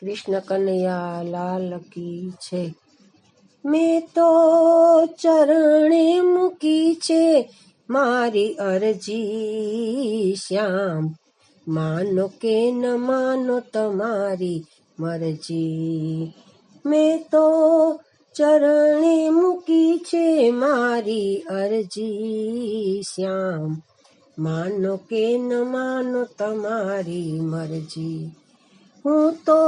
કૃષ્ણ કનૈયા લાલ કી છે। મેં તો ચરણે મૂકી છે મારી અરજી શ્યામ, માનો કે ન માનો તમારી મરજી। મેં તો ચરણે મૂકી છે મારી અરજી શ્યામ, માનો કે ન માનો તમારી મરજી। હું તો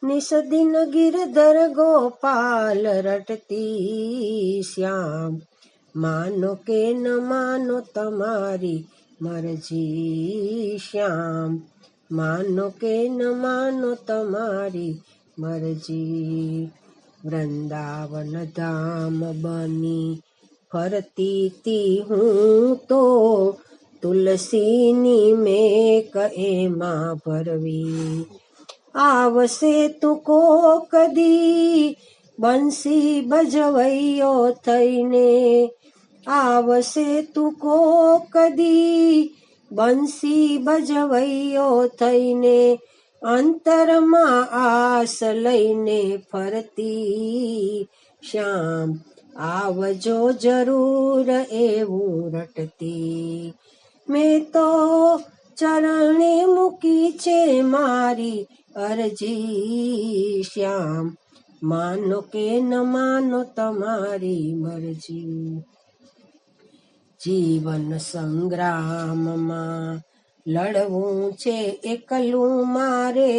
નિસદિન ગિરધર ગોપાલ રટતી શ્યામ, માનો કે ન માનો તમારી મરજી શ્યામ, માનો કે ન માનો તમારી મરજી। વૃંદાવન ધામ બની ફરતી તી હું તો, તુલસીની મેક એમાં ભરવી। આવશે તું કોકદી બંસી ભજવૈયો થઈને, આવશે તું કોકદી બંસી ભજવૈયો થઈને, અંતરમાં આસ લઈને ફરતી શ્યામ, આવજો જરૂર એવું રટતી। મેં તો ચરણે મૂકી છે મારી અરજી શ્યામ, માનો કે ન માનો તમારી મરજી। જીવન સંગ્રામમાં લડવું છે એકલું મારે,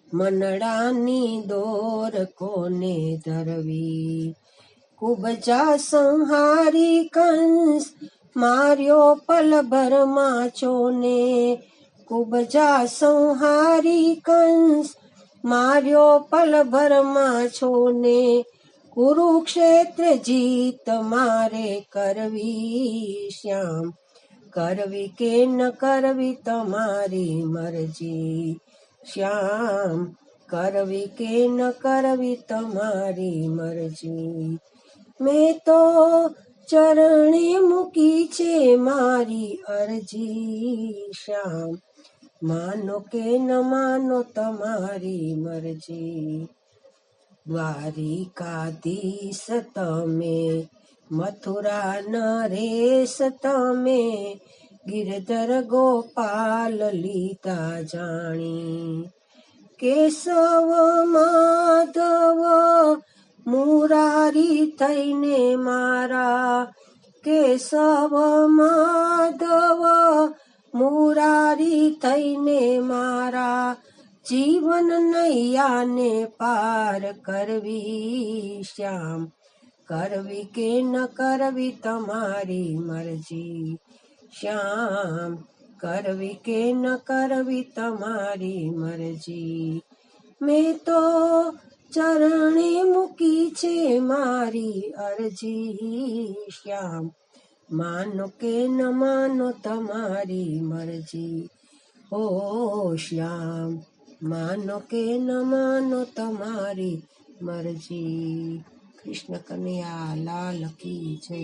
મનડાની દોર કોને ધરવી। કુબજા સંહારી કંસ માર્યો પલભરમાં ચોને, કુબજા સંહારી કંસ માર્યો પલભરમાં છોને, કુરુક્ષેત્ર જીત મારે કરવી શ્યામ, કરવી કે ન કરવી તમારી મરજી શ્યામ, કરવી કે ન કરવી તમારી મરજી। મેં તો ચરણે મૂકી છે મારી અરજી શ્યામ, માનો કે ન માનો તમારી મરજી। દ્વારિકાધીશ તમે, મથુરા નરેશ તમે, ગિરધર ગોપાલ લીધા જાણી। કેશવ માધવ મુરારી થઈને મારા, કેશવ માધવ મુરારી થઈને મારા, જીવન નૈયાને પાર કરવી શ્યામ, કરવી કે ન કરવી તમારી મરજી શ્યામ, કરવી કે ન કરવી તમારી મરજી। મેં તો ચરણે મૂકી છે મારી અરજી શ્યામ, માનો કે ન માનો તમારી મરજી। ઓ શ્યામ, માનો કે ન માનો તમારી મરજી। કૃષ્ણ કનૈયા લાલ કી જય।